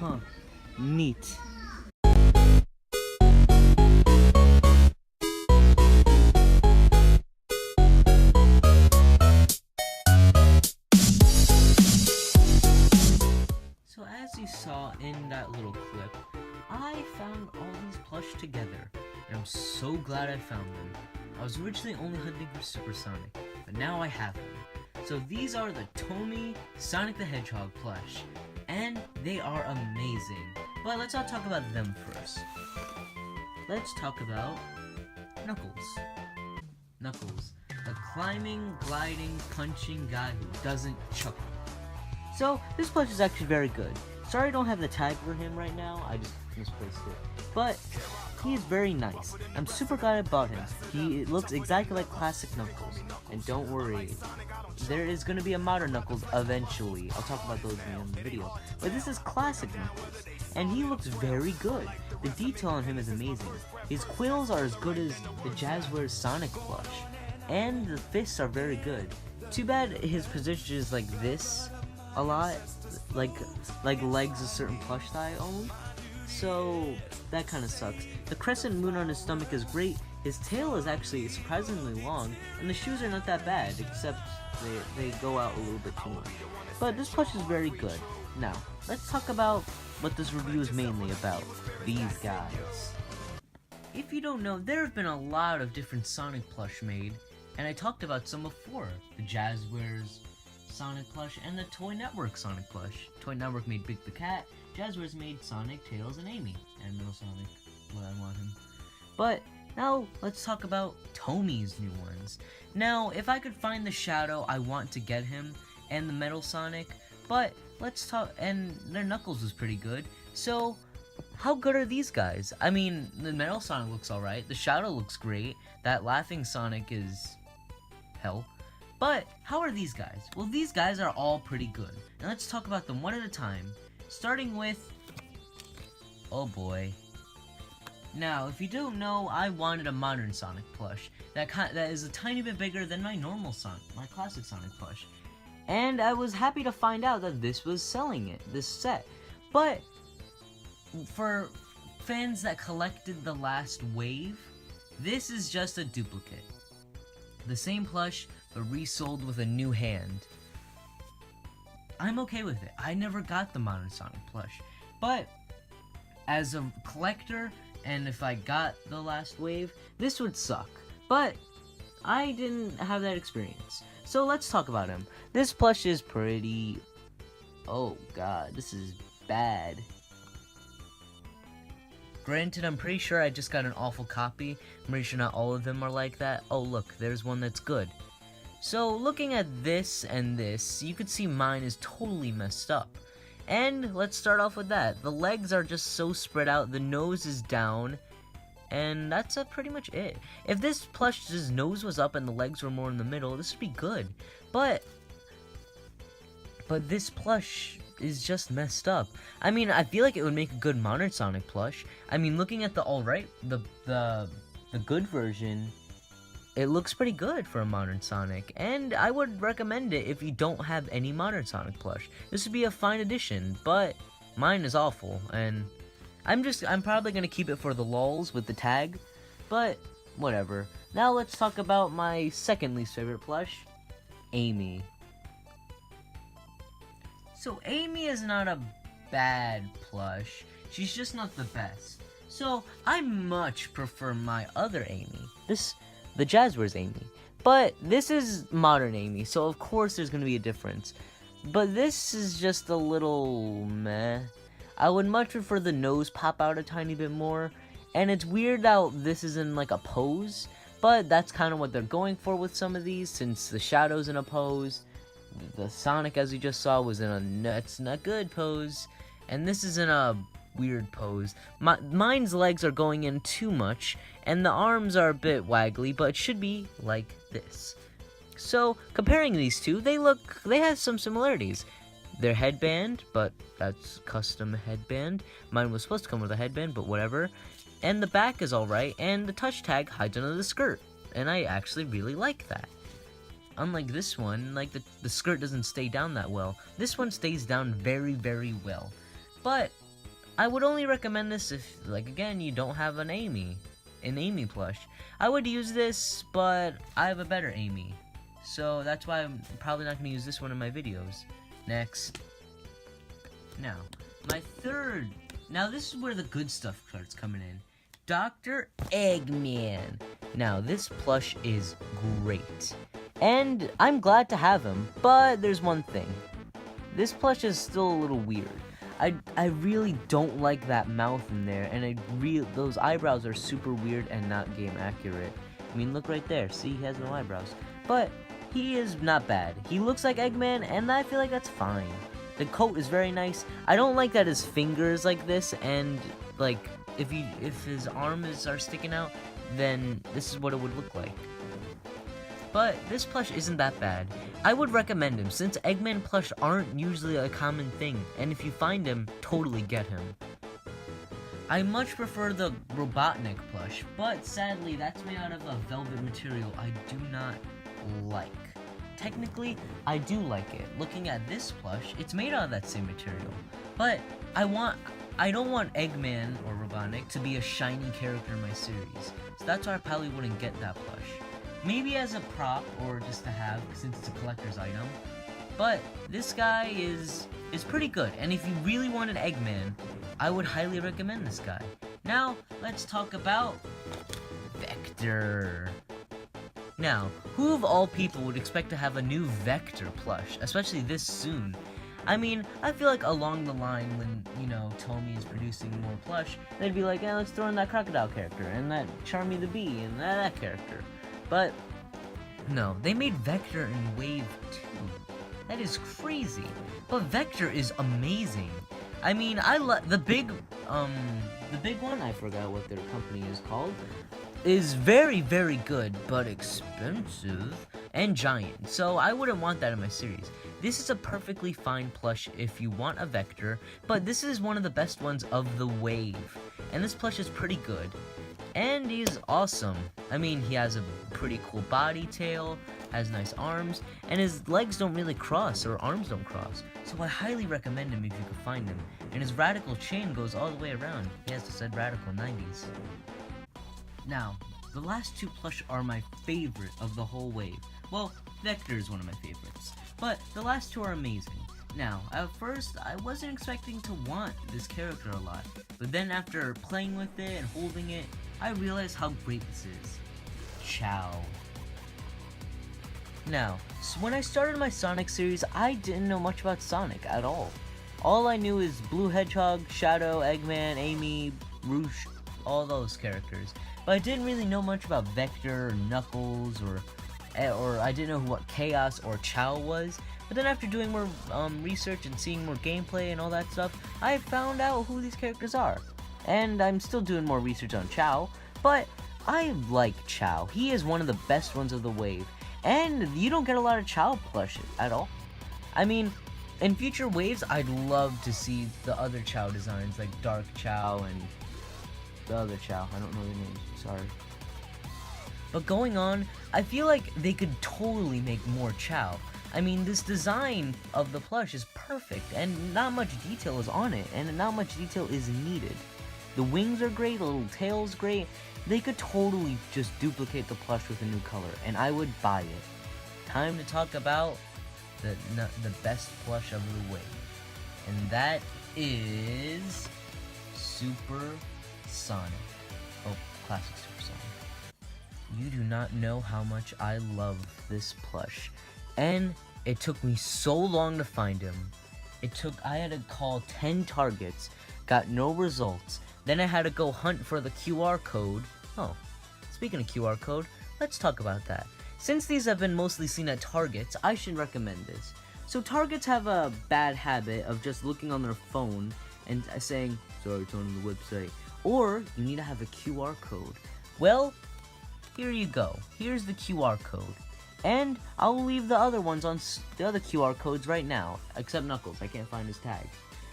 Huh. Neat. So as you saw in that little clip, I found all these plush together, and I'm so glad I found them. I was originally only hunting for Supersonic, but now I have them. So these are the TOMY Sonic the Hedgehog plush, and they are amazing. But let's not talk about them first. Let's talk about Knuckles. Knuckles, a climbing, gliding, punching guy who doesn't chuckle. So, this plush is actually very good. Sorry I don't have the tag for him right now, I just misplaced it. But, he is very nice. I'm super glad I bought him. He looks exactly like classic Knuckles. And don't worry, there is going to be a modern Knuckles eventually. I'll talk about those in the video. But this is classic Knuckles. And he looks very good. The detail on him is amazing. His quills are as good as the Jazzwares Sonic plush. And the fists are very good. Too bad his position is like this a lot, like legs a certain plush that I own, so that kind of sucks. The crescent moon on his stomach is great. His tail is actually surprisingly long, and the shoes are not that bad, except they go out a little bit too much. But this plush is very good. Now, let's talk about what this review is mainly about, these guys. If you don't know, there have been a lot of different Sonic plush made, and I talked about some before. The Jazzwares Sonic plush and the Toy Network Sonic plush. Toy Network made Big the Cat, Jazzwares made Sonic, Tails, and Amy, and Middle Sonic, what I want him. But now let's talk about Tomy's new ones. Now, if I could find the Shadow, I want to get him, and the Metal Sonic, but let's talk, and their Knuckles was pretty good, so how good are these guys? I mean, the Metal Sonic looks alright, the Shadow looks great, that Laughing Sonic is hell. But, how are these guys? Well, these guys are all pretty good. And let's talk about them one at a time. Starting with... oh boy. Now, if you don't know, I wanted a modern Sonic plush. That is a tiny bit bigger than my normal Sonic, my classic Sonic plush. And I was happy to find out that this was selling it, this set. But, for fans that collected the last wave, this is just a duplicate. The same plush, but resold with a new hand. I'm okay with it. I never got the modern Sonic plush. But, as a collector, and if I got the last wave, this would suck. But, I didn't have that experience. So let's talk about him. This plush is pretty... oh god, this is bad. Granted, I'm pretty sure I just got an awful copy. I'm pretty sure not all of them are like that. Oh look, there's one that's good. So, looking at this and this, you could see mine is totally messed up. And, let's start off with that. The legs are just so spread out, the nose is down, and that's pretty much it. If this plush's nose was up and the legs were more in the middle, this would be good. But this plush is just messed up. I mean, I feel like it would make a good modern Sonic plush. I mean, looking at the the good version, it looks pretty good for a modern Sonic, and I would recommend it if you don't have any modern Sonic plush. This would be a fine addition, but mine is awful, and I'm probably gonna keep it for the lulz with the tag, but whatever. Now let's talk about my second least favorite plush, Amy. So Amy is not a bad plush, she's just not the best. So I much prefer my other Amy, the Jazzwares Amy. But this is modern Amy, so of course there's gonna be a difference. But this is just a little meh. I would much prefer the nose pop out a tiny bit more. And it's weird how this is in like a pose, but that's kind of what they're going for with some of these, since the Shadow's in a pose. The Sonic, as you just saw, was in a nuts not good pose, and this is in a weird pose. Mine's legs are going in too much, and the arms are a bit waggly, but it should be like this. So, comparing these two, they have some similarities. Their headband, but that's custom headband. Mine was supposed to come with a headband, but whatever. And the back is alright, and the touch tag hides under the skirt, and I actually really like that. Unlike this one, like the skirt doesn't stay down that well. This one stays down very, very well. But I would only recommend this if, like, again, you don't have an Amy plush. I would use this, but I have a better Amy. So that's why I'm probably not going to use this one in my videos. Next. Now, my third. Now, this is where the good stuff starts coming in. Dr. Eggman. Now, this plush is great. And I'm glad to have him, but there's one thing. This plush is still a little weird. I really don't like that mouth in there, and those eyebrows are super weird and not game accurate. I mean, look right there. See, he has no eyebrows. But he is not bad. He looks like Eggman, and I feel like that's fine. The coat is very nice. I don't like that his fingers like this, and like if his arms are sticking out, then this is what it would look like. But this plush isn't that bad. I would recommend him, since Eggman plush aren't usually a common thing, and if you find him, totally get him. I much prefer the Robotnik plush, but sadly that's made out of a velvet material I do not like. Technically, I do like it. Looking at this plush, it's made out of that same material. But I don't want Eggman or Robotnik to be a shiny character in my series, so that's why I probably wouldn't get that plush. Maybe as a prop or just to have, since it's a collector's item. But this guy is pretty good, and if you really want an Eggman, I would highly recommend this guy. Now, let's talk about Vector. Now, who of all people would expect to have a new Vector plush, especially this soon? I mean, I feel like along the line when, Tomy is producing more plush, they'd be like, yeah, let's throw in that crocodile character, and that Charmy the Bee, and that character. But, no, they made Vector in Wave 2. That is crazy. But Vector is amazing. I mean, the big one, I forgot what their company is called, is very, very good, but expensive and giant. So I wouldn't want that in my series. This is a perfectly fine plush if you want a Vector, but this is one of the best ones of the wave. And this plush is pretty good. And he's awesome. I mean, he has a pretty cool body tail, has nice arms, and his legs don't really cross, or arms don't cross. So I highly recommend him if you can find him. And his radical chain goes all the way around. He has the said radical 90s. Now, the last two plush are my favorite of the whole wave. Well, Vector is one of my favorites, but the last two are amazing. Now, at first, I wasn't expecting to want this character a lot, but then after playing with it and holding it, I realized how great this is. Chao. Now, so when I started my Sonic series, I didn't know much about Sonic at all. All I knew is Blue Hedgehog, Shadow, Eggman, Amy, Rouge, all those characters. But I didn't really know much about Vector, or Knuckles, or I didn't know what Chaos or Chao was. But then after doing more research and seeing more gameplay and all that stuff, I found out who these characters are. And I'm still doing more research on Chao, but I like Chao. He is one of the best ones of the wave. And you don't get a lot of Chao plush at all. I mean, in future waves, I'd love to see the other Chao designs, like Dark Chao and the other Chao. I don't know their names, sorry. But going on, I feel like they could totally make more Chao. I mean, this design of the plush is perfect, and not much detail is on it, and not much detail is needed. The wings are great, the little tail's great. They could totally just duplicate the plush with a new color, and I would buy it. Time to talk about the best plush of the wave. And that is Super Sonic. Oh, classic Super Sonic. You do not know how much I love this plush. And it took me so long to find him. I had to call 10 targets, got no results. Then I had to go hunt for the QR code. Oh, speaking of QR code, let's talk about that. Since these have been mostly seen at Targets, I should recommend this. So Targets have a bad habit of just looking on their phone and saying, sorry, it's on the website. Or you need to have a QR code. Well, here you go. Here's the QR code. And I'll leave the other ones on the other QR codes right now, except Knuckles. I can't find his tag.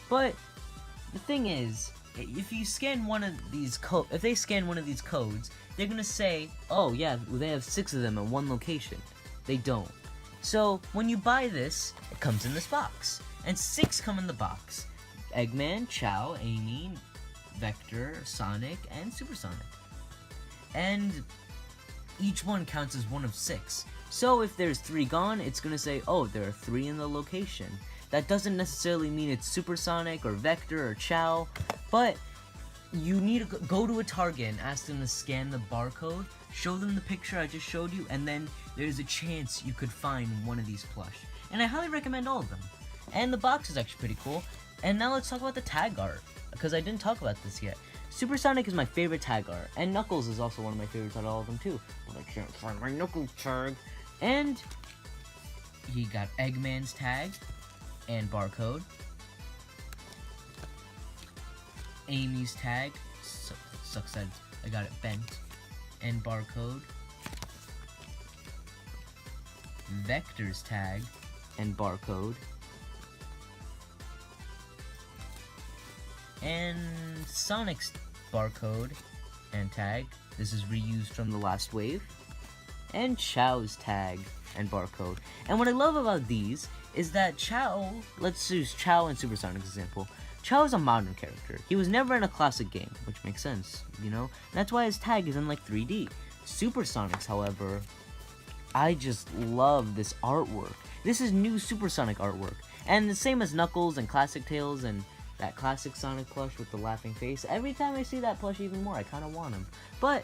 But the thing is, if you scan one of these if they scan one of these codes, they're gonna say, oh yeah, they have 6 of them in one location. They don't. So when you buy this, it comes in this box, and 6 come in the box. Eggman, Chao, Amy, Vector, Sonic, and Supersonic. And each one counts as one of 6. So if there's 3 gone, it's gonna say, oh, there are 3 in the location. That doesn't necessarily mean it's Supersonic or Vector or Chao, but you need to go to a Target and ask them to scan the barcode, show them the picture I just showed you, and then there's a chance you could find one of these plush. And I highly recommend all of them. And the box is actually pretty cool. And now let's talk about the tag art, because I didn't talk about this yet. Supersonic is my favorite tag art, and Knuckles is also one of my favorites out of all of them too. But I can't find my Knuckles tag. And he got Eggman's tag and barcode. Amy's tag, sucks that I got it bent, and barcode. Vector's tag and barcode. And Sonic's barcode and tag. This is reused from the last wave. And Chao's tag and barcode. And what I love about these is that Chao, let's use Chao and Supersonic's example. Chao is a modern character. He was never in a classic game, which makes sense, you know? That's why his tag is in like 3D. Supersonic's, however, I just love this artwork. This is new Supersonic artwork. And the same as Knuckles and Classic Tails and that classic Sonic plush with the laughing face. Every time I see that plush even more, I kind of want him. But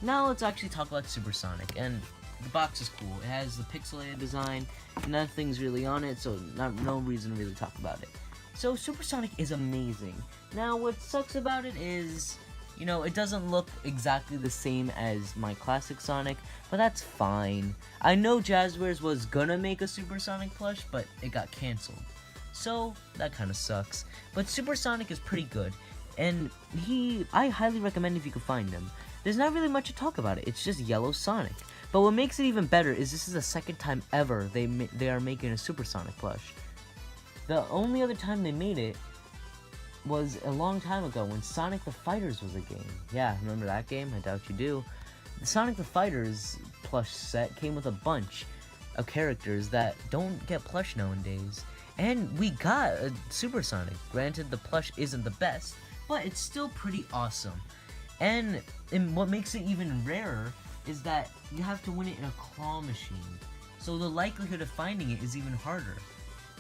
now let's actually talk about Supersonic. And the box is cool. It has the pixelated design. Nothing's really on it, so no reason to really talk about it. So Supersonic is amazing. Now what sucks about it is, you know, it doesn't look exactly the same as my classic Sonic, but that's fine. I know Jazzwares was gonna make a Supersonic plush, but it got canceled. So that kind of sucks. But Supersonic is pretty good, and I highly recommend if you can find him. There's not really much to talk about it. It's just yellow Sonic. But what makes it even better is this is the second time ever they are making a Supersonic plush. The only other time they made it was a long time ago when Sonic the Fighters was a game. Yeah, remember that game? I doubt you do. The Sonic the Fighters plush set came with a bunch of characters that don't get plush nowadays. And we got a Supersonic. Granted, the plush isn't the best, but it's still pretty awesome. And what makes it even rarer is that you have to win it in a claw machine. So the likelihood of finding it is even harder.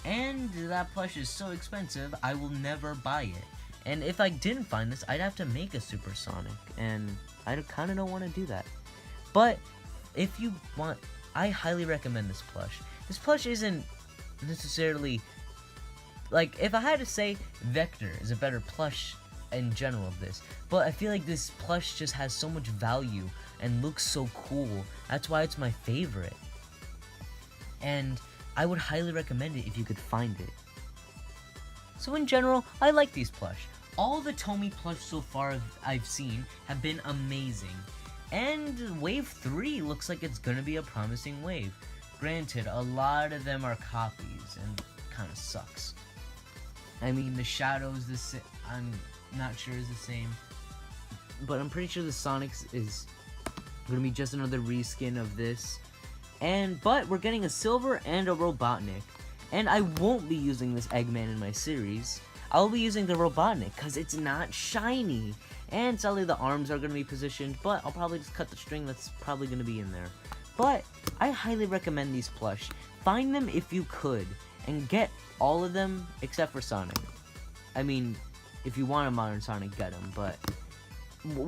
And that plush is so expensive, I will never buy it. And if I didn't find this, I'd have to make a Supersonic, and I kind of don't want to do that. But if you want, I highly recommend this plush. This plush isn't necessarily, like, if I had to say, Vector is a better plush in general of this, but I feel like this plush just has so much value and looks so cool. That's why it's my favorite. And I would highly recommend it if you could find it. So in general, I like these plush. All the TOMY plush so far I've seen have been amazing. And Wave 3 looks like it's gonna be a promising wave. Granted, a lot of them are copies, and kinda sucks. I mean, the Shadow's the same, I'm not sure is the same. But I'm pretty sure the Sonic's is gonna be just another reskin of this. But we're getting a Silver and a Robotnik. And I won't be using this Eggman in my series. I'll be using the Robotnik because it's not shiny. And sadly the arms are going to be positioned, but I'll probably just cut the string that's probably going to be in there. But I highly recommend these plush. Find them if you could, and get all of them except for Sonic. I mean, if you want a modern Sonic, get them, but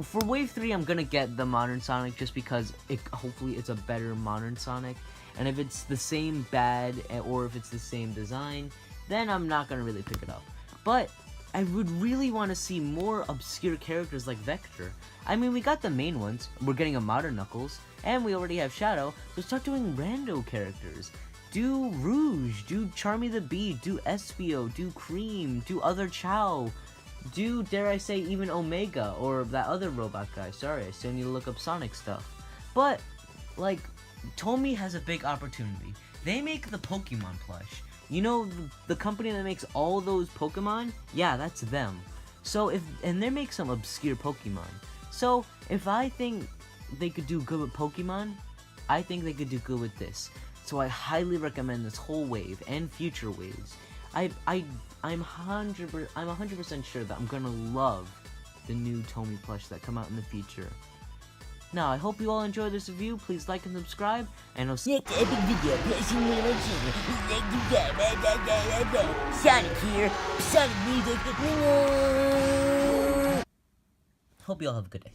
for Wave 3, I'm gonna get the modern Sonic just because hopefully it's a better modern Sonic. And if it's the same bad, or if it's the same design, then I'm not gonna really pick it up. But I would really want to see more obscure characters like Vector. I mean, we got the main ones. We're getting a modern Knuckles, and we already have Shadow, so start doing rando characters. Do Rouge, do Charmy the Bee, do Espio, do Cream, do other Chao. Do, dare I say, even Omega, or that other robot guy. Sorry, I still need to look up Sonic stuff. But, like, TOMY has a big opportunity. They make the Pokemon plush. You know, the company that makes all those Pokemon? Yeah, that's them. So, and they make some obscure Pokemon. So, if I think they could do good with Pokemon, I think they could do good with this. So I highly recommend this whole wave, and future waves. I'm 100% sure that I'm gonna love the new Tomy plush that come out in the future. Now, I hope you all enjoyed this review. Please like and subscribe, and I'll see you Next epic video, Plushing one of my children. Sonic here, Sonic music. Hope you all have a good day.